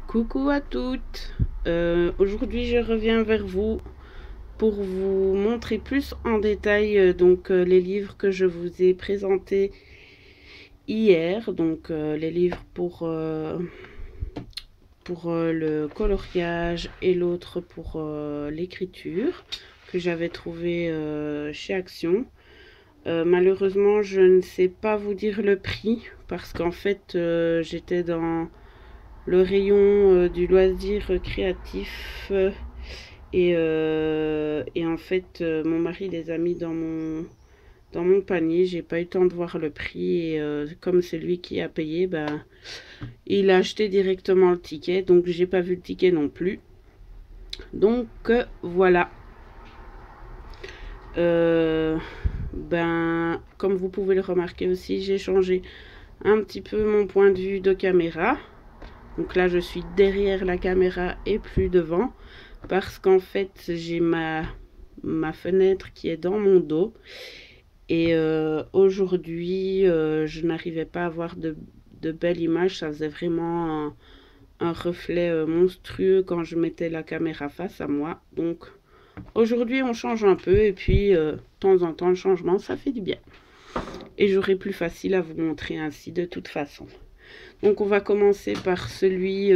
Coucou à toutes. Aujourd'hui je reviens vers vous pour vous montrer plus en détail les livres que je vous ai présentés hier, les livres pour le coloriage et l'autre pour l'écriture que j'avais trouvé chez Action. Malheureusement je ne sais pas vous dire le prix parce qu'en fait j'étais dans le rayon du loisir créatif et en fait mon mari les a mis dans mon panier. J'ai pas eu le temps de voir le prix et comme c'est lui qui a payé, ben il a acheté directement le ticket, donc j'ai pas vu le ticket non plus. Donc voilà. Ben comme vous pouvez le remarquer aussi, j'ai changé un petit peu mon point de vue de caméra. Donc là, je suis derrière la caméra et plus devant parce qu'en fait, j'ai ma fenêtre qui est dans mon dos. Et aujourd'hui, je n'arrivais pas à avoir de belles images. Ça faisait vraiment un reflet monstrueux quand je mettais la caméra face à moi. Donc aujourd'hui, on change un peu et puis de temps en temps, le changement, ça fait du bien. Et j'aurai plus facile à vous montrer ainsi de toute façon. Donc on va commencer par celui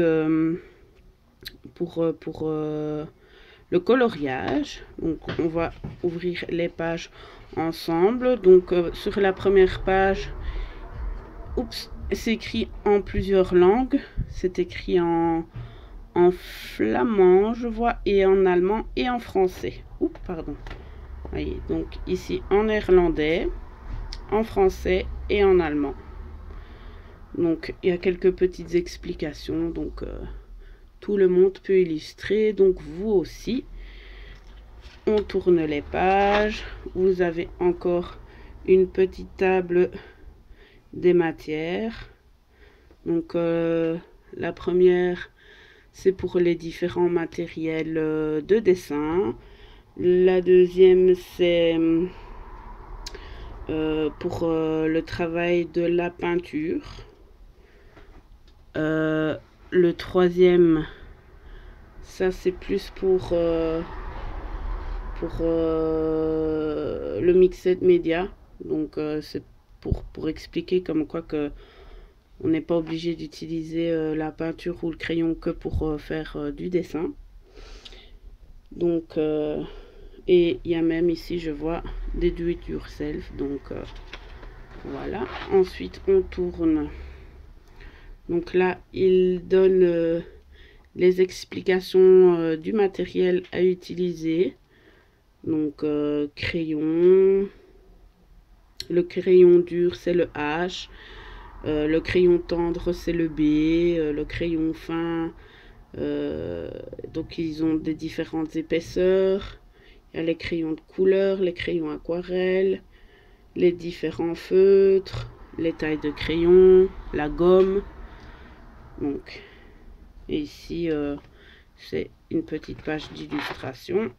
pour le coloriage. Donc on va ouvrir les pages ensemble. Donc sur la première page, c'est écrit en plusieurs langues. C'est écrit en flamand, je vois, et en allemand et en français. Oups, pardon. Voyez, donc ici en néerlandais, en français et en allemand. Donc il y a quelques petites explications, donc tout le monde peut illustrer, donc vous aussi. On tourne les pages, vous avez encore une petite table des matières. Donc la première, c'est pour les différents matériels de dessin. La deuxième, c'est pour le travail de la peinture. Le troisième, ça c'est plus pour le mixed media. Donc c'est pour expliquer comme quoi que on n'est pas obligé d'utiliser la peinture ou le crayon que pour faire du dessin. Donc et il y a même ici, je vois, des do it yourself. Donc voilà. Ensuite on tourne. Donc là, il donne les explications du matériel à utiliser. Donc crayon, le crayon dur c'est le H, le crayon tendre c'est le B, le crayon fin, donc ils ont des différentes épaisseurs. Il y a les crayons de couleur, les crayons aquarelles, les différents feutres, les tailles de crayon, la gomme. Donc et ici c'est une petite page d'illustration.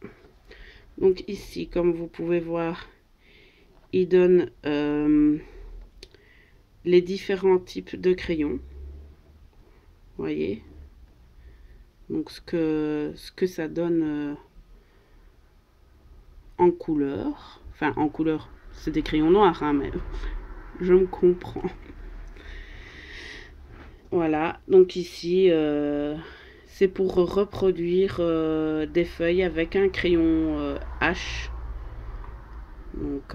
Donc ici, comme vous pouvez voir, il donne les différents types de crayons. Voyez. Donc ce que ça donne en couleur. Enfin en couleur, c'est des crayons noirs, hein, mais je me comprends. Voilà, donc ici c'est pour reproduire des feuilles avec un crayon H. Donc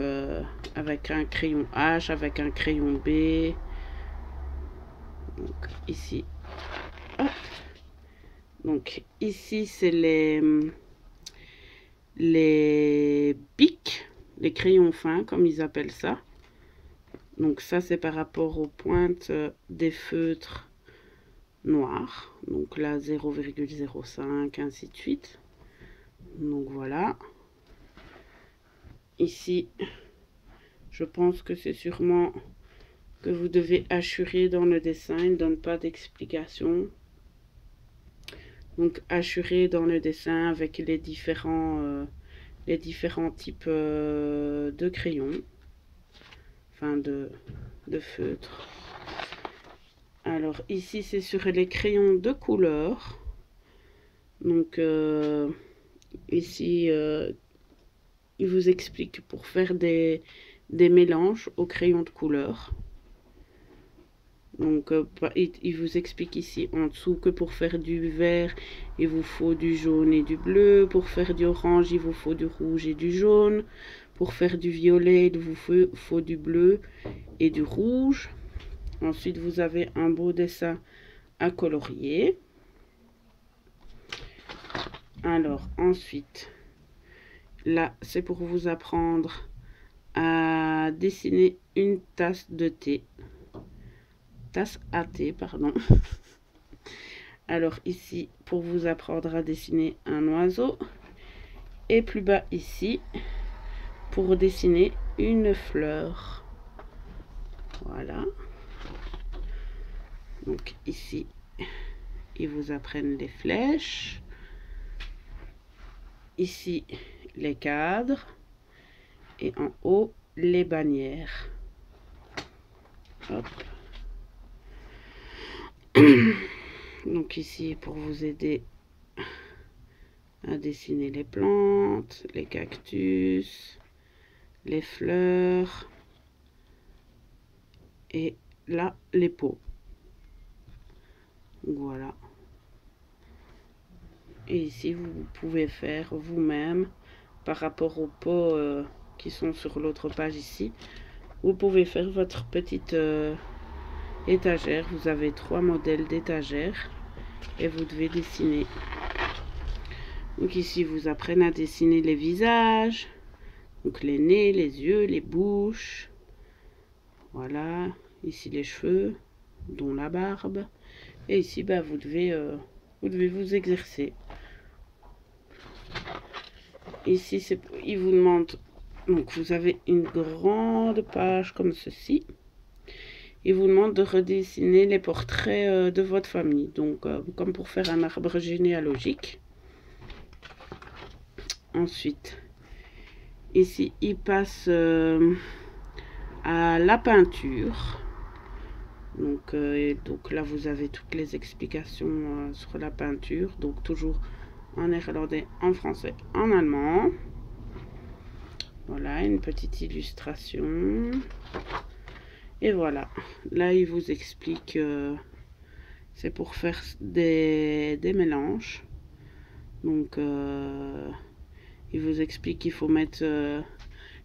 avec un crayon H, avec un crayon B. Donc ici. Hop. Donc ici c'est les bics, les crayons fins comme ils appellent ça. Donc ça c'est par rapport aux pointes des feutres noirs. Donc là 0,05 ainsi de suite. Donc voilà. Ici, je pense que c'est sûrement que vous devez assurer dans le dessin. Il ne donne pas d'explication. Donc assurer dans le dessin avec les différents types de crayons. Enfin de feutres. Alors ici c'est sur les crayons de couleur. Donc ici il vous explique pour faire des mélanges au crayon de couleur. Donc il vous explique ici en dessous que pour faire du vert il vous faut du jaune et du bleu, pour faire du orange il vous faut du rouge et du jaune, pour faire du violet il vous faut du bleu et du rouge. Ensuite vous avez un beau dessin à colorier. Alors ensuite là c'est pour vous apprendre à dessiner une tasse de thé, tasse à thé pardon. Alors ici pour vous apprendre à dessiner un oiseau, et plus bas ici pour dessiner une fleur. Voilà, donc ici ils vous apprennent les flèches, ici les cadres et en haut les bannières. Hop. Donc ici pour vous aider à dessiner les plantes, les cactus, les fleurs et là les pots. Voilà. Et ici vous pouvez faire vous-même par rapport aux pots qui sont sur l'autre page ici. Vous pouvez faire votre petite étagère. Vous avez 3 modèles d'étagères et vous devez dessiner. Donc ici vous apprenez à dessiner les visages, donc les nez, les yeux, les bouches. Voilà, ici les cheveux, dont la barbe. Et ici bah, vous devez vous exercer. Ici il vous demande, donc vous avez une grande page comme ceci. Il vous demande de redessiner les portraits de votre famille, donc comme pour faire un arbre généalogique. Ensuite ici il passe à la peinture. Donc là vous avez toutes les explications sur la peinture, donc toujours en néerlandais, en français, en allemand. Voilà une petite illustration. Et voilà, là il vous explique, c'est pour faire des mélanges. Donc il vous explique qu'il faut mettre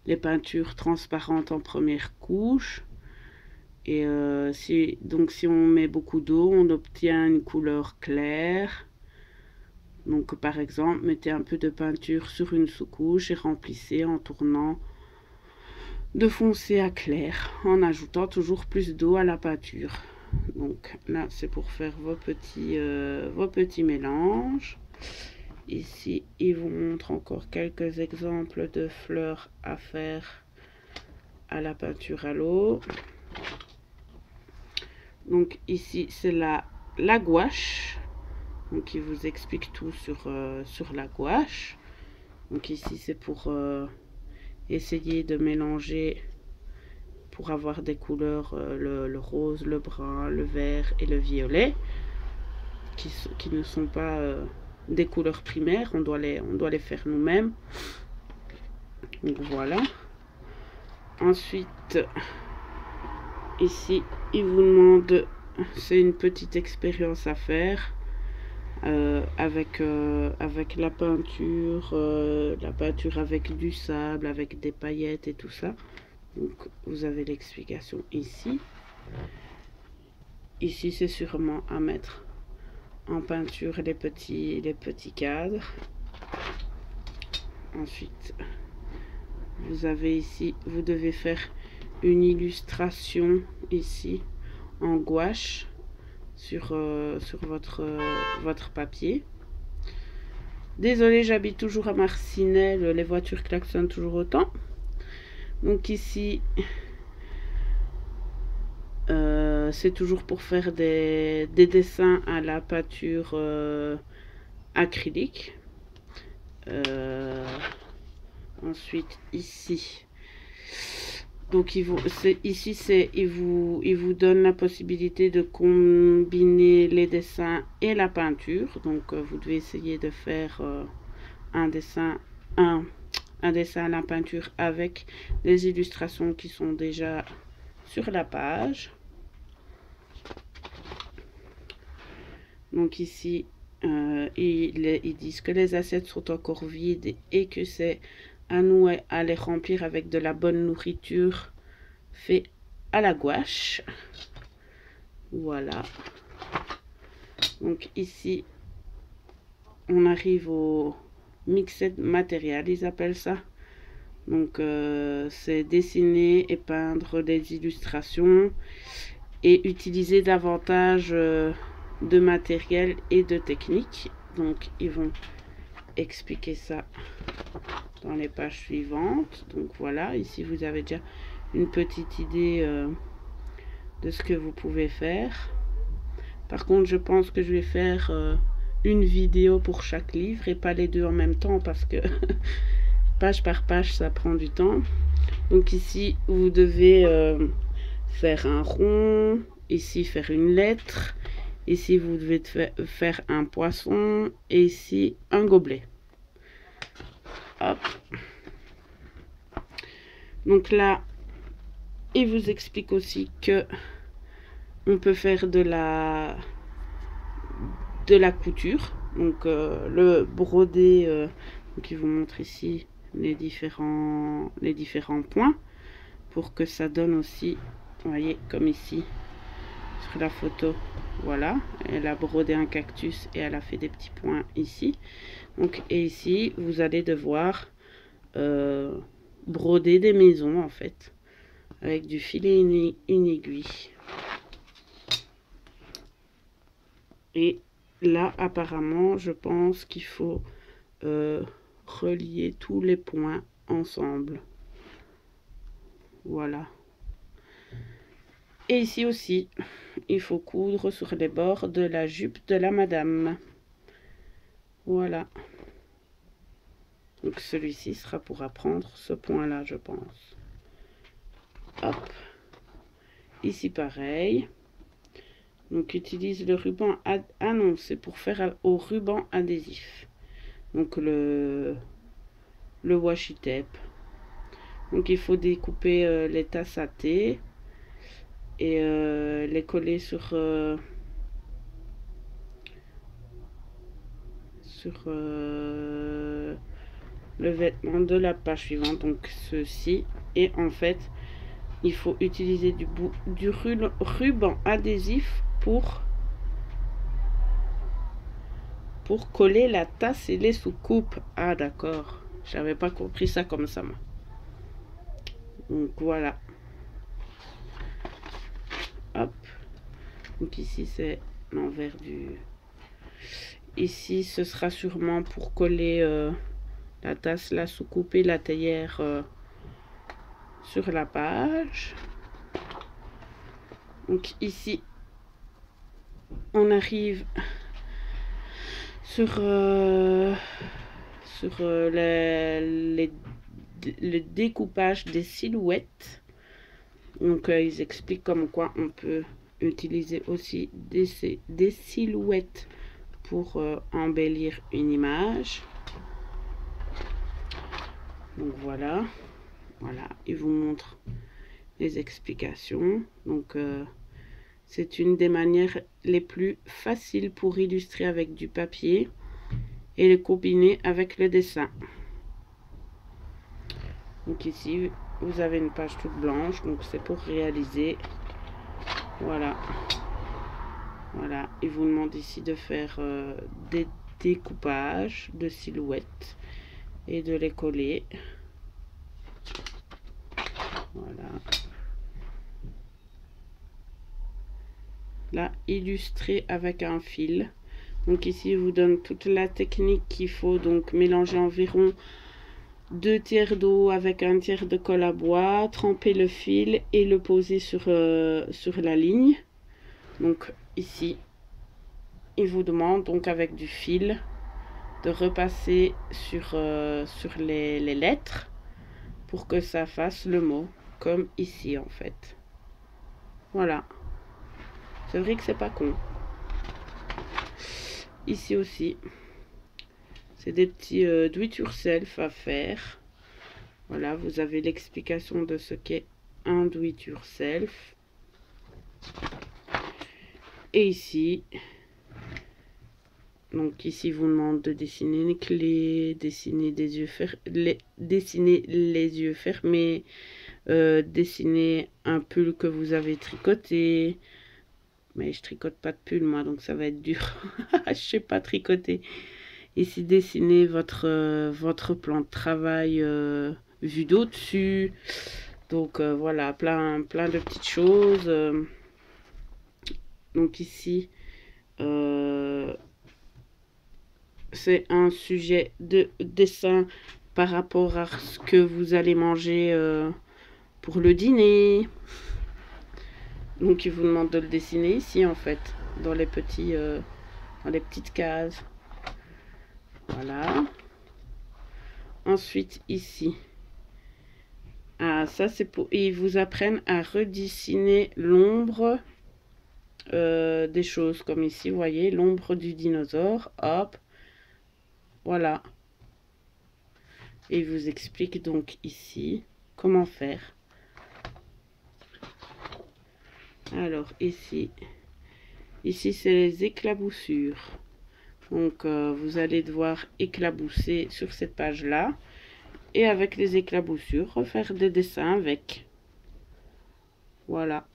les peintures transparentes en première couche. Et si on met beaucoup d'eau, on obtient une couleur claire. Donc par exemple, mettez un peu de peinture sur une sous-couche et remplissez en tournant de foncé à clair, en ajoutant toujours plus d'eau à la peinture. Donc là, c'est pour faire vos petits mélanges. Ici, il vous montre encore quelques exemples de fleurs à faire à la peinture à l'eau. Donc ici, c'est la gouache. Donc il vous explique tout sur la gouache. Donc ici, c'est pour essayer de mélanger pour avoir des couleurs, le rose, le brun, le vert et le violet, qui ne sont pas des couleurs primaires. On doit les faire nous-mêmes. Donc voilà. Ensuite, ici, il vous demande, c'est une petite expérience à faire avec la peinture avec du sable, avec des paillettes et tout ça. Donc vous avez l'explication ici. Ici c'est sûrement à mettre en peinture les petits cadres. Ensuite vous avez ici, vous devez faire une illustration ici en gouache sur votre papier. Désolée, j'habite toujours à Marcinelle, les voitures klaxonnent toujours autant. Donc ici c'est toujours pour faire des dessins à la peinture acrylique. Ensuite ici Donc il vous donne la possibilité de combiner les dessins et la peinture. Donc vous devez essayer de faire un dessin à la peinture avec les illustrations qui sont déjà sur la page. Donc ici ils disent que les assiettes sont encore vides et que c'est à nous à les remplir avec de la bonne nourriture fait à la gouache. Voilà. Donc ici on arrive au mixed matériel, ils appellent ça. Donc c'est dessiner et peindre des illustrations et utiliser davantage de matériel et de techniques. Donc ils vont expliquer ça dans les pages suivantes. Donc voilà, ici vous avez déjà une petite idée de ce que vous pouvez faire. Par contre, je pense que je vais faire une vidéo pour chaque livre et pas les deux en même temps, parce que page par page ça prend du temps. Donc ici vous devez faire un rond, ici faire une lettre, ici vous devez faire un poisson et ici un gobelet. Hop. Donc là il vous explique aussi que on peut faire de la couture, donc le brodé, donc il vous montre ici les différents points pour que ça donne aussi, vous voyez, comme ici sur la photo, voilà, elle a brodé un cactus et elle a fait des petits points ici. Donc et ici vous allez devoir broder des maisons en fait avec du fil et une aiguille. Et là apparemment je pense qu'il faut relier tous les points ensemble. Voilà. Et ici aussi il faut coudre sur les bords de la jupe de la madame. Voilà. Donc celui-ci sera pour apprendre ce point là, je pense. Hop. Ici pareil. Donc utilise le ruban ah non, c'est pour faire au ruban adhésif. Donc le washi tape. Donc il faut découper les tasses à thé et les coller sur le vêtement de la page suivante, donc ceci. Et en fait il faut utiliser du ruban adhésif pour coller la tasse et les soucoupes. Ah d'accord, j'avais pas compris ça comme ça moi. Donc voilà. Hop. Donc ici c'est l'envers du... Ici ce sera sûrement pour coller la tasse, la soucoupe et la théière sur la page. Donc ici on arrive sur le découpage des silhouettes. Donc ils expliquent comme quoi on peut utiliser aussi des silhouettes pour embellir une image. Donc voilà, ils vous montrent les explications. Donc c'est une des manières les plus faciles pour illustrer avec du papier et le combiner avec le dessin. Donc ici vous avez une page toute blanche, donc c'est pour réaliser. Voilà, il vous demande ici de faire des découpages de silhouettes et de les coller. Voilà. Là, illustrer avec un fil. Donc ici, il vous donne toute la technique qu'il faut. Donc mélanger environ 2 tiers d'eau avec 1 tiers de colle à bois, tremper le fil et le poser sur la ligne. Donc ici, il vous demande donc avec du fil de repasser sur les lettres pour que ça fasse le mot comme ici en fait. Voilà. C'est vrai que c'est pas con. Ici aussi. C'est des petits do it yourself à faire. Voilà, vous avez l'explication de ce qu'est un do it yourself. Et ici, donc ici, vous demande de dessiner une clé, dessiner des yeux dessiner les yeux fermés, dessiner un pull que vous avez tricoté. Mais je tricote pas de pull moi, donc ça va être dur. Je sais pas tricoter. Ici, dessiner votre plan de travail vu d'au-dessus. Donc voilà, plein de petites choses. Donc ici, c'est un sujet de dessin par rapport à ce que vous allez manger pour le dîner. Donc il vous demande de le dessiner ici en fait, dans les petites cases. Voilà. Ensuite ici. Ah, ça c'est pour... Ils vous apprennent à redessiner l'ombre des choses. Comme ici, vous voyez, l'ombre du dinosaure. Hop. Voilà. Et ils vous expliquent donc ici comment faire. Alors ici c'est les éclaboussures. Donc vous allez devoir éclabousser sur cette page là. Et avec les éclaboussures, refaire des dessins avec. Voilà.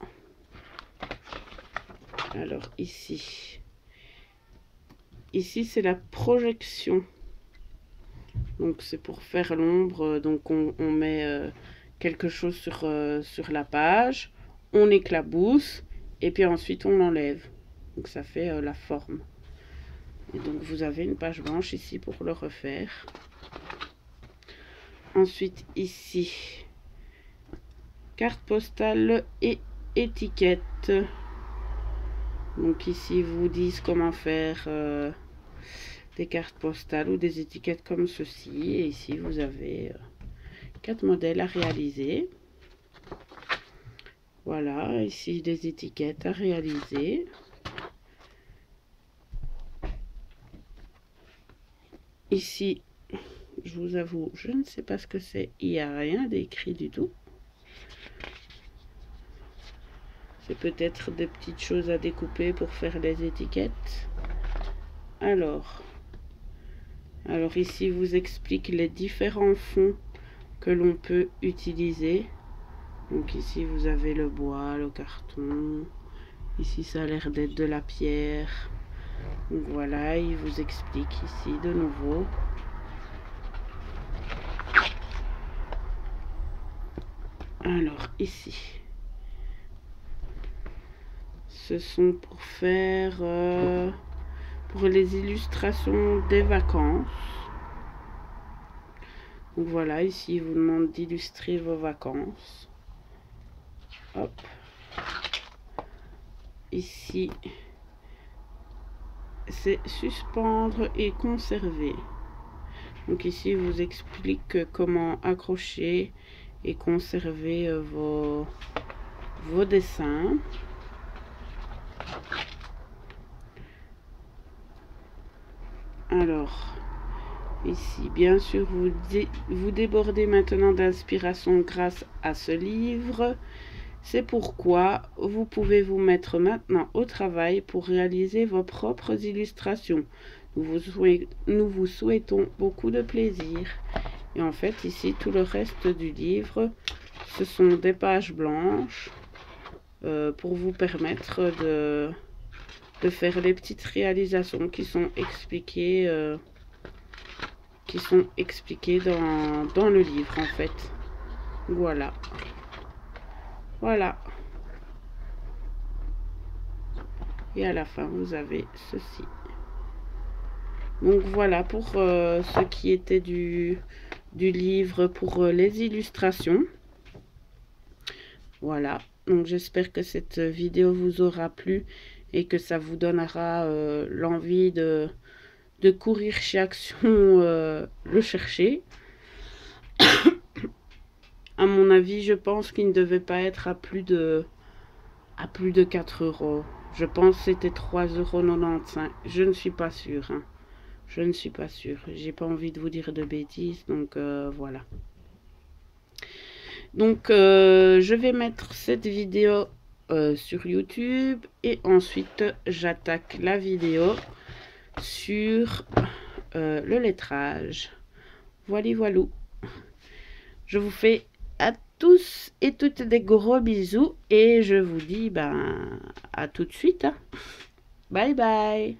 Alors ici c'est la projection. Donc c'est pour faire l'ombre. Donc on met quelque chose sur la page. On éclabousse. Et puis ensuite on l'enlève. Donc ça fait la forme. Et donc vous avez une page blanche ici pour le refaire. Ensuite ici, carte postale et étiquette. Donc ici ils vous disent comment faire des cartes postales ou des étiquettes comme ceci. Et ici vous avez 4 modèles à réaliser. Voilà, ici des étiquettes à réaliser. Ici, je vous avoue, je ne sais pas ce que c'est. Il n'y a rien d'écrit du tout. C'est peut-être des petites choses à découper pour faire les étiquettes. Alors ici, vous explique les différents fonds que l'on peut utiliser. Donc ici, vous avez le bois, le carton. Ici, ça a l'air d'être de la pierre. Donc voilà, il vous explique ici de nouveau. Alors ici, ce sont pour faire pour les illustrations des vacances. Donc voilà, ici il vous demande d'illustrer vos vacances. Hop. Ici, c'est suspendre et conserver. Donc ici, il vous explique comment accrocher et conserver vos dessins. Alors, ici, bien sûr, vous débordez maintenant d'inspiration grâce à ce livre. C'est pourquoi vous pouvez vous mettre maintenant au travail pour réaliser vos propres illustrations. Nous vous souhaitons beaucoup de plaisir. Et en fait, ici, tout le reste du livre, ce sont des pages blanches pour vous permettre de faire les petites réalisations qui sont expliquées, dans le livre, en fait. Voilà. Voilà. Et à la fin, vous avez ceci. Donc voilà pour ce qui était du livre pour les illustrations. Voilà. Donc j'espère que cette vidéo vous aura plu et que ça vous donnera l'envie de courir chez Action le chercher. À mon avis, je pense qu'il ne devait pas être à plus de 4 euros. Je pense que c'était 3,95 €. Je ne suis pas sûre, hein. Je ne suis pas sûre. J'ai pas envie de vous dire de bêtises, donc voilà. Donc je vais mettre cette vidéo sur YouTube et ensuite j'attaque la vidéo sur le lettrage. Voilà, voilà. Je vous fais à tous et toutes des gros bisous et je vous dis à tout de suite, hein. Bye bye.